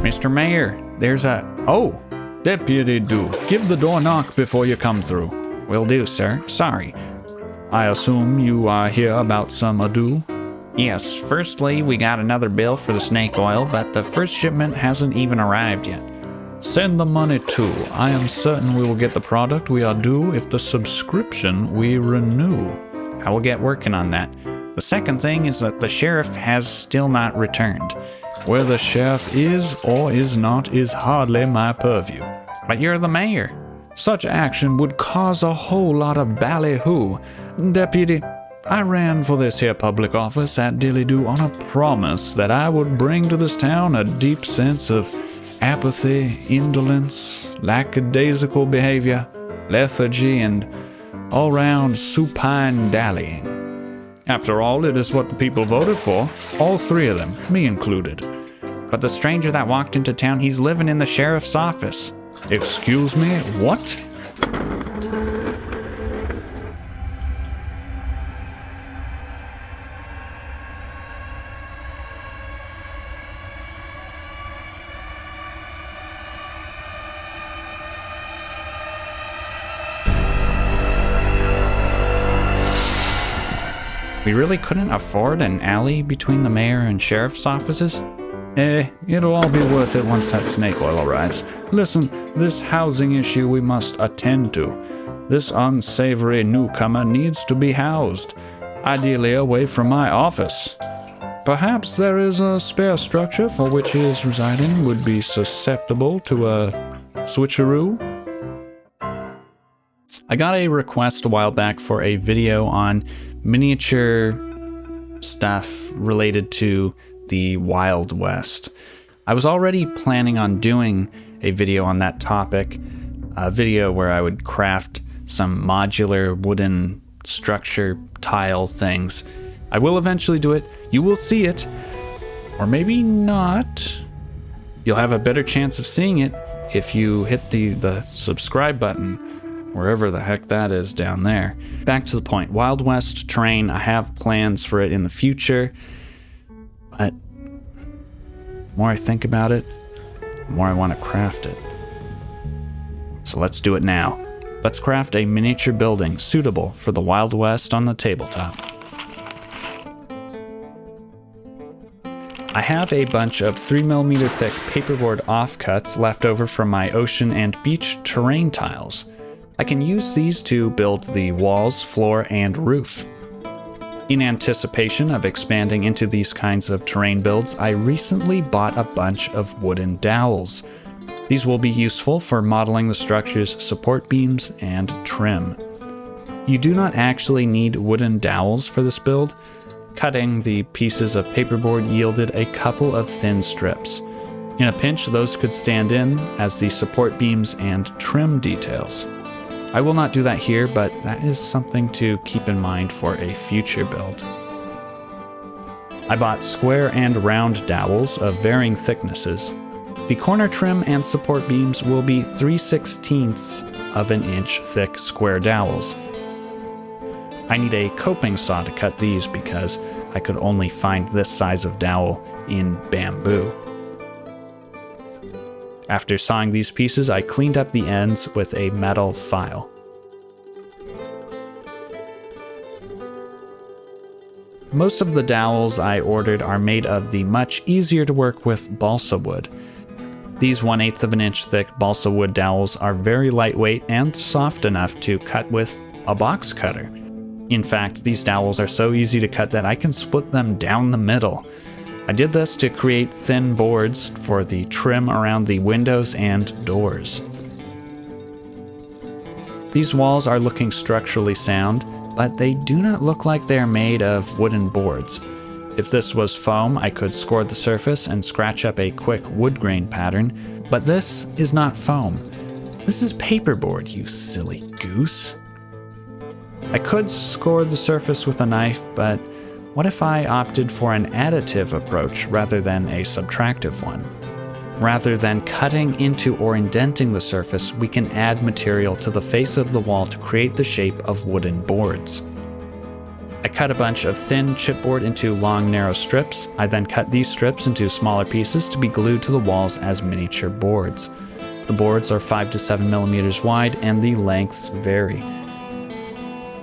Mr. Mayor, there's a... Oh, Deputy Do. Give the door knock before you come through. Will do, sir. Sorry. I assume you are here about some ado? Yes, firstly, we got another bill for the snake oil, but the first shipment hasn't even arrived yet. Send the money too. I am certain we will get the product we are due if the subscription we renew. I will get working on that. The second thing is that the sheriff has still not returned. Where the sheriff is or is not is hardly my purview. But you're the mayor. Such action would cause a whole lot of ballyhoo. Deputy, I ran for this here public office at Dilly-Doo on a promise that I would bring to this town a deep sense of apathy, indolence, lackadaisical behavior, lethargy, and all-round supine dallying. After all, it is what the people voted for, all three of them, me included. But the stranger that walked into town, he's living in the sheriff's office. Excuse me, what? We really couldn't afford an alley between the mayor and sheriff's offices? It'll all be worth it once that snake oil arrives. Listen, this housing issue we must attend to. This unsavory newcomer needs to be housed, ideally away from my office. Perhaps there is a spare structure for which he is residing would be susceptible to a switcheroo. I got a request a while back for a video on miniature stuff related to the Wild West. I was already planning on doing a video on that topic, a video where I would craft some modular wooden structure tile things. I will eventually do it. You will see it, or maybe not. You'll have a better chance of seeing it if you hit the subscribe button, wherever the heck that is down there. Back to the point. Wild West terrain, I have plans for it in the future, but the more I think about it, the more I want to craft it. So let's do it now. Let's craft a miniature building suitable for the Wild West on the tabletop. I have a bunch of 3mm thick paperboard offcuts left over from my ocean and beach terrain tiles. I can use these to build the walls, floor, and roof. In anticipation of expanding into these kinds of terrain builds, I recently bought a bunch of wooden dowels. These will be useful for modeling the structure's support beams and trim. You do not actually need wooden dowels for this build. Cutting the pieces of paperboard yielded a couple of thin strips. In a pinch, those could stand in as the support beams and trim details. I will not do that here, but that is something to keep in mind for a future build. I bought square and round dowels of varying thicknesses. The corner trim and support beams will be 3/16 of an inch thick square dowels. I need a coping saw to cut these because I could only find this size of dowel in bamboo. After sawing these pieces, I cleaned up the ends with a metal file. Most of the dowels I ordered are made of the much easier to work with balsa wood. These 1/8 of an inch thick balsa wood dowels are very lightweight and soft enough to cut with a box cutter. In fact, these dowels are so easy to cut that I can split them down the middle. I did this to create thin boards for the trim around the windows and doors. These walls are looking structurally sound, but they do not look like they are made of wooden boards. If this was foam, I could score the surface and scratch up a quick wood grain pattern, but this is not foam. This is paperboard, you silly goose. I could score the surface with a knife, but what if I opted for an additive approach rather than a subtractive one? Rather than cutting into or indenting the surface, we can add material to the face of the wall to create the shape of wooden boards. I cut a bunch of thin chipboard into long, narrow strips. I then cut these strips into smaller pieces to be glued to the walls as miniature boards. The boards are 5 to 7 millimeters wide and the lengths vary.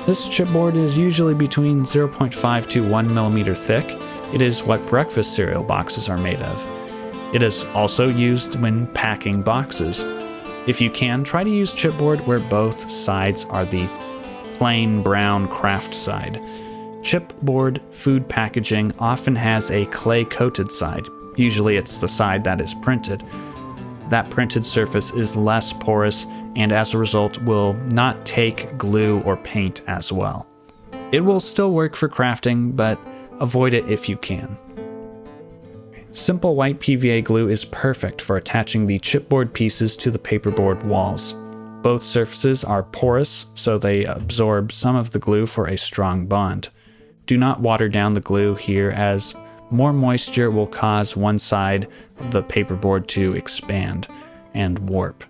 This chipboard is usually between 0.5 to 1 millimeter thick. It is what breakfast cereal boxes are made of. It is also used when packing boxes. If you can, try to use chipboard where both sides are the plain brown craft side. Chipboard food packaging often has a clay-coated side. Usually it's the side that is printed. That printed surface is less porous and as a result will not take glue or paint as well. It will still work for crafting, but avoid it if you can. Simple white PVA glue is perfect for attaching the chipboard pieces to the paperboard walls. Both surfaces are porous, so they absorb some of the glue for a strong bond. Do not water down the glue here, as more moisture will cause one side of the paperboard to expand and warp.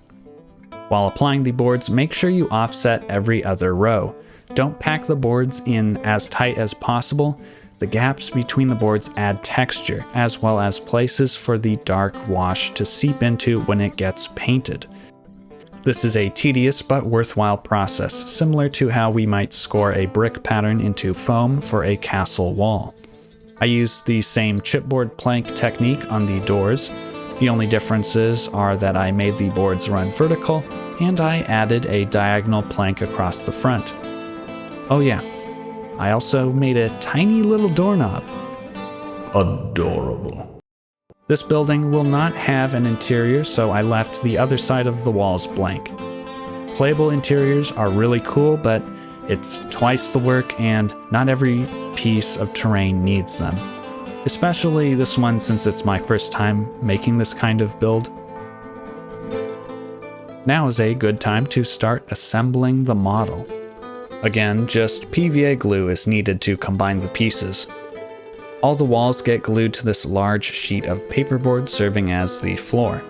While applying the boards, make sure you offset every other row. Don't pack the boards in as tight as possible. The gaps between the boards add texture, as well as places for the dark wash to seep into when it gets painted. This is a tedious but worthwhile process, similar to how we might score a brick pattern into foam for a castle wall. I used the same chipboard plank technique on the doors. The only differences are that I made the boards run vertical, and I added a diagonal plank across the front. Oh yeah, I also made a tiny little doorknob. Adorable. This building will not have an interior, so I left the other side of the walls blank. Playable interiors are really cool, but it's twice the work and not every piece of terrain needs them. Especially this one since it's my first time making this kind of build. Now is a good time to start assembling the model. Again, just PVA glue is needed to combine the pieces. All the walls get glued to this large sheet of paperboard serving as the floor.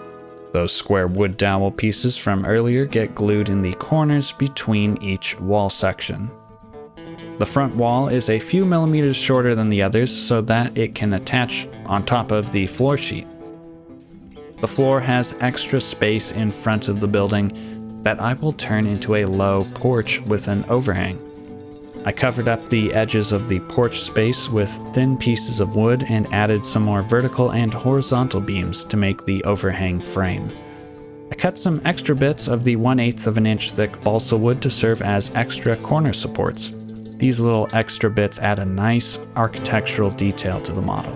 Those square wood dowel pieces from earlier get glued in the corners between each wall section. The front wall is a few millimeters shorter than the others so that it can attach on top of the floor sheet. The floor has extra space in front of the building that I will turn into a low porch with an overhang. I covered up the edges of the porch space with thin pieces of wood and added some more vertical and horizontal beams to make the overhang frame. I cut some extra bits of the 1/8 of an inch thick balsa wood to serve as extra corner supports. These little extra bits add a nice architectural detail to the model.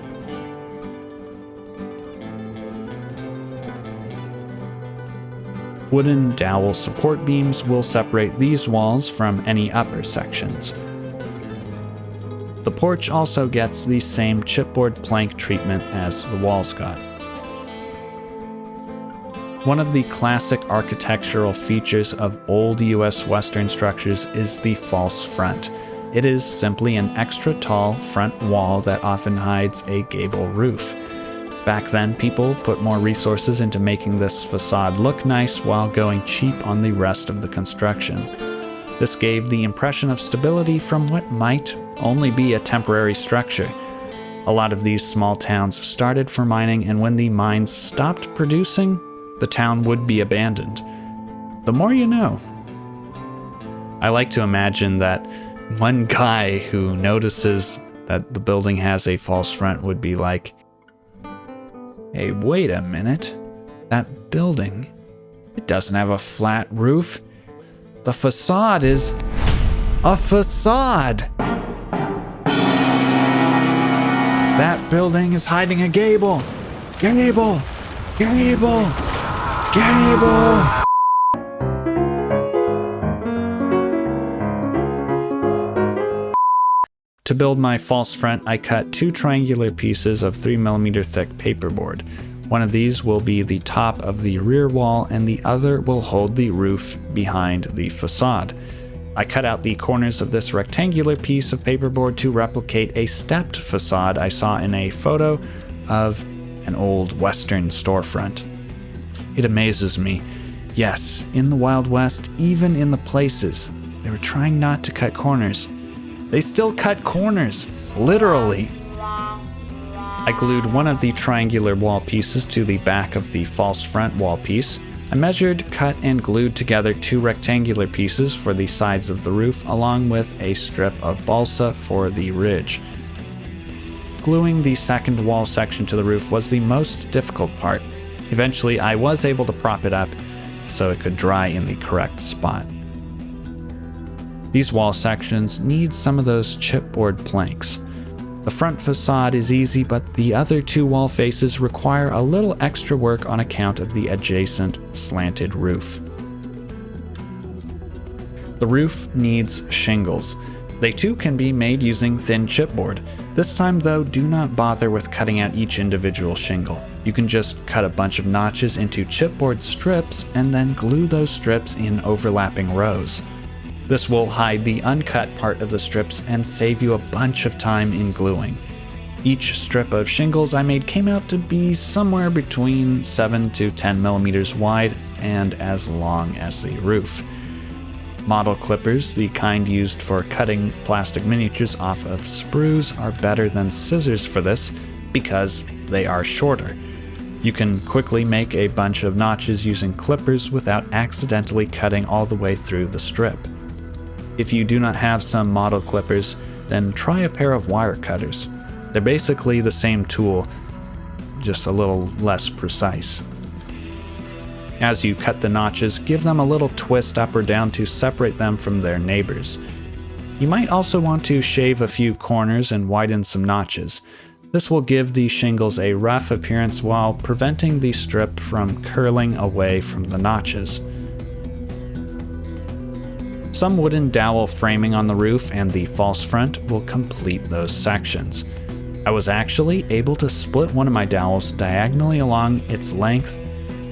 Wooden dowel support beams will separate these walls from any upper sections. The porch also gets the same chipboard plank treatment as the walls got. One of the classic architectural features of old US Western structures is the false front. It is simply an extra tall front wall that often hides a gable roof. Back then, people put more resources into making this facade look nice while going cheap on the rest of the construction. This gave the impression of stability from what might only be a temporary structure. A lot of these small towns started for mining, and when the mines stopped producing, the town would be abandoned. The more you know. I like to imagine that one guy who notices that the building has a false front would be like, "Hey, wait a minute. That building, it doesn't have a flat roof. The facade is a facade. That building is hiding a gable. Gable! Gable! Gable!" To build my false front, I cut 2 triangular pieces of 3mm thick paperboard. One of these will be the top of the rear wall and the other will hold the roof behind the facade. I cut out the corners of this rectangular piece of paperboard to replicate a stepped facade I saw in a photo of an old Western storefront. It amazes me. Yes, in the Wild West, even in the places, they were trying not to cut corners. They still cut corners, literally. I glued one of the triangular wall pieces to the back of the false front wall piece. I measured, cut, and glued together 2 rectangular pieces for the sides of the roof, along with a strip of balsa for the ridge. Gluing the second wall section to the roof was the most difficult part. Eventually, I was able to prop it up so it could dry in the correct spot. These wall sections need some of those chipboard planks. The front facade is easy, but the other 2 wall faces require a little extra work on account of the adjacent slanted roof. The roof needs shingles. They too can be made using thin chipboard. This time though, do not bother with cutting out each individual shingle. You can just cut a bunch of notches into chipboard strips and then glue those strips in overlapping rows. This will hide the uncut part of the strips and save you a bunch of time in gluing. Each strip of shingles I made came out to be somewhere between 7 to 10 millimeters wide and as long as the roof. Model clippers, the kind used for cutting plastic miniatures off of sprues, are better than scissors for this because they are shorter. You can quickly make a bunch of notches using clippers without accidentally cutting all the way through the strip. If you do not have some model clippers, then try a pair of wire cutters. They're basically the same tool, just a little less precise. As you cut the notches, give them a little twist up or down to separate them from their neighbors. You might also want to shave a few corners and widen some notches. This will give the shingles a rough appearance while preventing the strip from curling away from the notches. Some wooden dowel framing on the roof and the false front will complete those sections. I was actually able to split one of my dowels diagonally along its length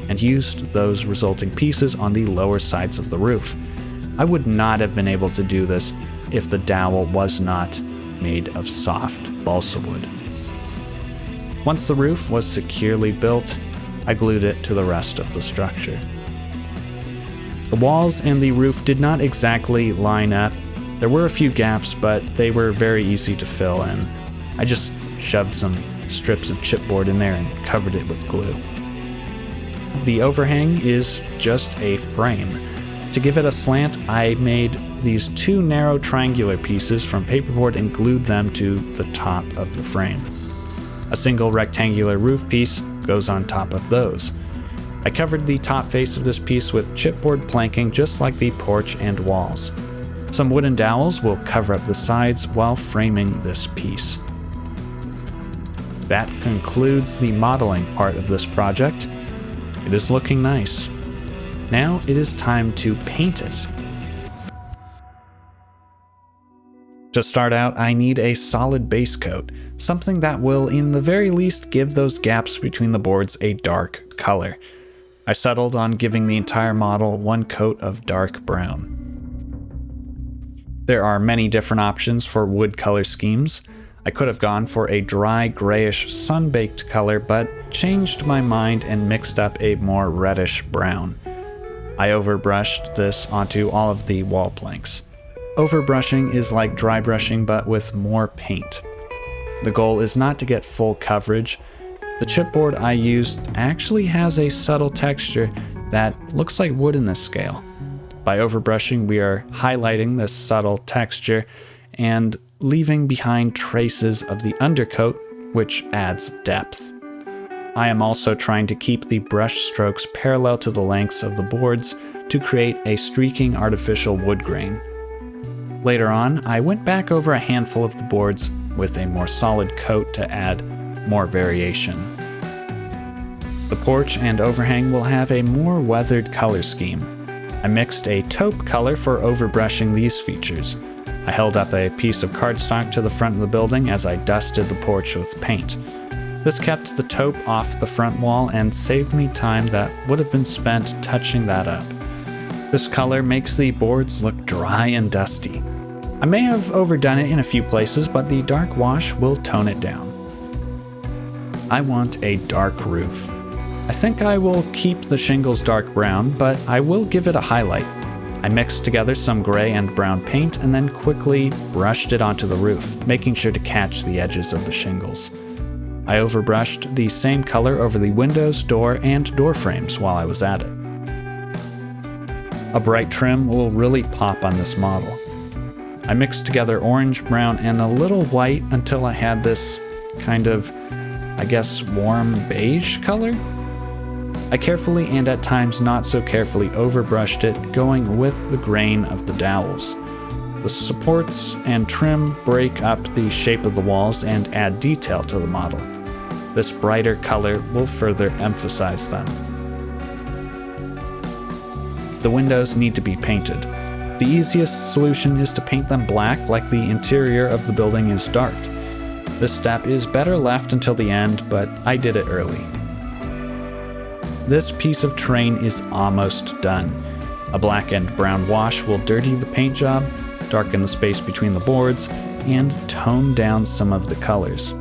and used those resulting pieces on the lower sides of the roof. I would not have been able to do this if the dowel was not made of soft balsa wood. Once the roof was securely built, I glued it to the rest of the structure. The walls and the roof did not exactly line up. There were a few gaps, but they were very easy to fill in. I just shoved some strips of chipboard in there and covered it with glue. The overhang is just a frame. To give it a slant, I made these 2 narrow triangular pieces from paperboard and glued them to the top of the frame. A single rectangular roof piece goes on top of those. I covered the top face of this piece with chipboard planking just like the porch and walls. Some wooden dowels will cover up the sides while framing this piece. That concludes the modeling part of this project. It is looking nice. Now it is time to paint it. To start out, I need a solid base coat, something that will in the very least give those gaps between the boards a dark color. I settled on giving the entire model 1 coat of dark brown. There are many different options for wood color schemes. I could have gone for a dry grayish sun-baked color, but changed my mind and mixed up a more reddish brown. I overbrushed this onto all of the wall planks. Overbrushing is like dry brushing but with more paint. The goal is not to get full coverage. The chipboard I used actually has a subtle texture that looks like wood in this scale. By overbrushing, we are highlighting this subtle texture and leaving behind traces of the undercoat, which adds depth. I am also trying to keep the brush strokes parallel to the lengths of the boards to create a streaking artificial wood grain. Later on, I went back over a handful of the boards with a more solid coat to add more variation. The porch and overhang will have a more weathered color scheme. I mixed a taupe color for overbrushing these features. I held up a piece of cardstock to the front of the building as I dusted the porch with paint. This kept the taupe off the front wall and saved me time that would have been spent touching that up. This color makes the boards look dry and dusty. I may have overdone it in a few places, but the dark wash will tone it down. I want a dark roof. I think I will keep the shingles dark brown, but I will give it a highlight. I mixed together some gray and brown paint and then quickly brushed it onto the roof, making sure to catch the edges of the shingles. I overbrushed the same color over the windows, door, and door frames while I was at it. A bright trim will really pop on this model. I mixed together orange, brown, and a little white until I had this kind of, I guess, warm beige color. I carefully and at times not so carefully overbrushed it, going with the grain of the dowels. The supports and trim break up the shape of the walls and add detail to the model. This brighter color will further emphasize them. The windows need to be painted. The easiest solution is to paint them black like the interior of the building is dark. This step is better left until the end, but I did it early. This piece of terrain is almost done. A black and brown wash will dirty the paint job, darken the space between the boards, and tone down some of the colors.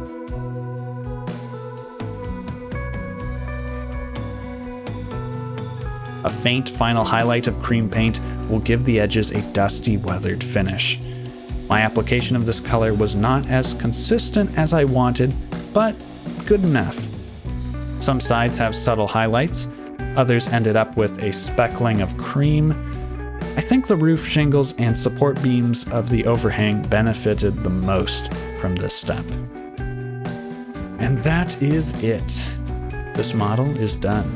A faint final highlight of cream paint will give the edges a dusty, weathered finish. My application of this color was not as consistent as I wanted, but good enough. Some sides have subtle highlights, others ended up with a speckling of cream. I think the roof shingles and support beams of the overhang benefited the most from this step. And that is it. This model is done.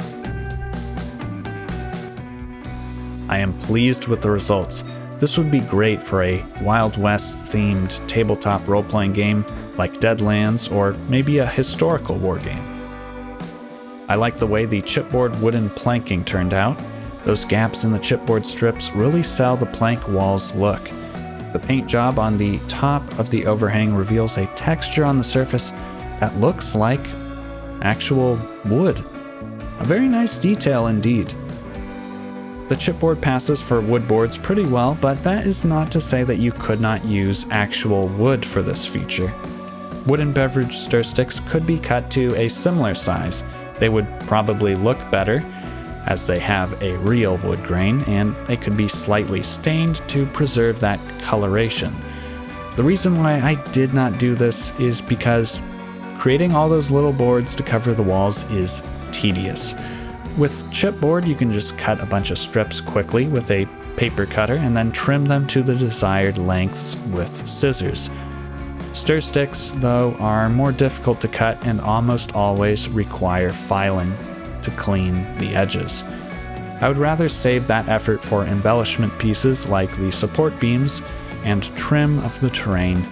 I am pleased with the results. This would be great for a Wild West themed tabletop role-playing game like Deadlands or maybe a historical wargame. I like the way the chipboard wooden planking turned out. Those gaps in the chipboard strips really sell the plank wall's look. The paint job on the top of the overhang reveals a texture on the surface that looks like actual wood. A very nice detail indeed. The chipboard passes for wood boards pretty well, but that is not to say that you could not use actual wood for this feature. Wooden beverage stir sticks could be cut to a similar size. They would probably look better, as they have a real wood grain, and they could be slightly stained to preserve that coloration. The reason why I did not do this is because creating all those little boards to cover the walls is tedious. With chipboard, you can just cut a bunch of strips quickly with a paper cutter and then trim them to the desired lengths with scissors. Stir sticks, though, are more difficult to cut and almost always require filing to clean the edges. I would rather save that effort for embellishment pieces like the support beams and trim of the terrain,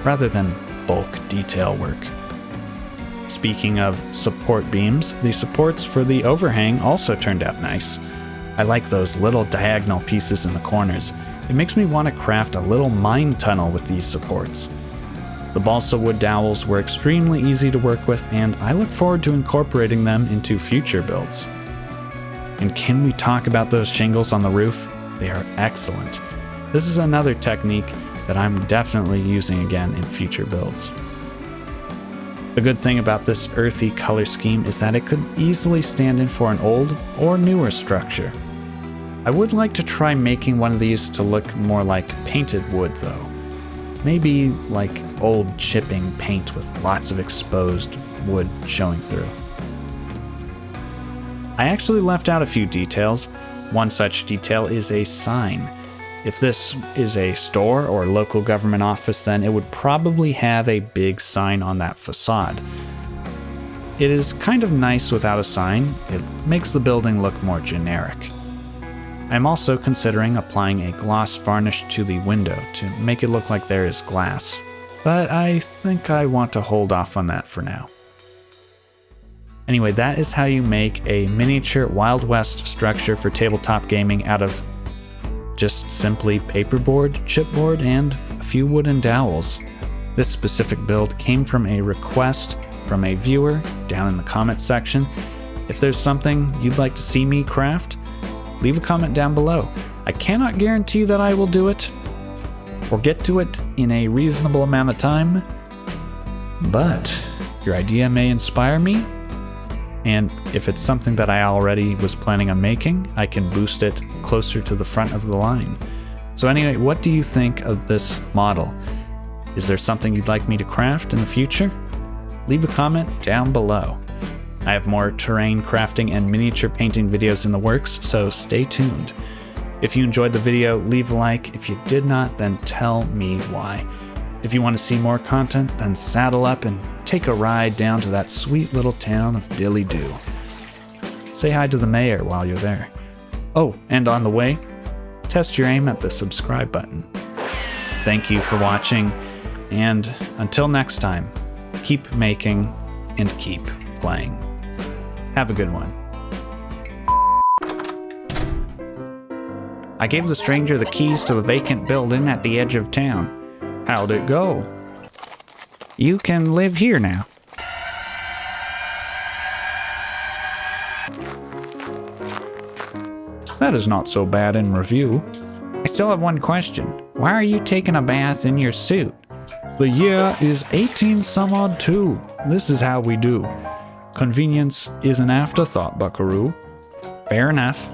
rather than bulk detail work. Speaking of support beams, the supports for the overhang also turned out nice. I like those little diagonal pieces in the corners. It makes me want to craft a little mine tunnel with these supports. The balsa wood dowels were extremely easy to work with, and I look forward to incorporating them into future builds. And can we talk about those shingles on the roof? They are excellent. This is another technique that I'm definitely using again in future builds. The good thing about this earthy color scheme is that it could easily stand in for an old or newer structure. I would like to try making one of these to look more like painted wood though. Maybe like old chipping paint with lots of exposed wood showing through. I actually left out a few details. One such detail is a sign. If this is a store or local government office, then it would probably have a big sign on that facade. It is kind of nice without a sign. It makes the building look more generic. I'm also considering applying a gloss varnish to the window to make it look like there is glass, but I think I want to hold off on that for now. Anyway, that is how you make a miniature Wild West structure for tabletop gaming out of just simply paperboard, chipboard, and a few wooden dowels. This specific build came from a request from a viewer down in the comments section. If there's something you'd like to see me craft, leave a comment down below. I cannot guarantee that I will do it or get to it in a reasonable amount of time, but your idea may inspire me, And if it's something that I already was planning on making, I can boost it closer to the front of the line. So anyway, what do you think of this model? Is there something you'd like me to craft in the future? Leave a comment down below. I have more terrain crafting and miniature painting videos in the works, so stay tuned. If you enjoyed the video, leave a like. If you did not, then tell me why. If you want to see more content, then saddle up and take a ride down to that sweet little town of Dilly Doo. Say hi to the mayor while you're there. Oh, and on the way, test your aim at the subscribe button. Thank you for watching, and until next time, keep making and keep playing. Have a good one. I gave the stranger the keys to the vacant building at the edge of town. How'd it go? You can live here now. That is not so bad in review. I still have one question. Why are you taking a bath in your suit? The year is 18-some-odd-2. This is how we do. Convenience is an afterthought, buckaroo. Fair enough.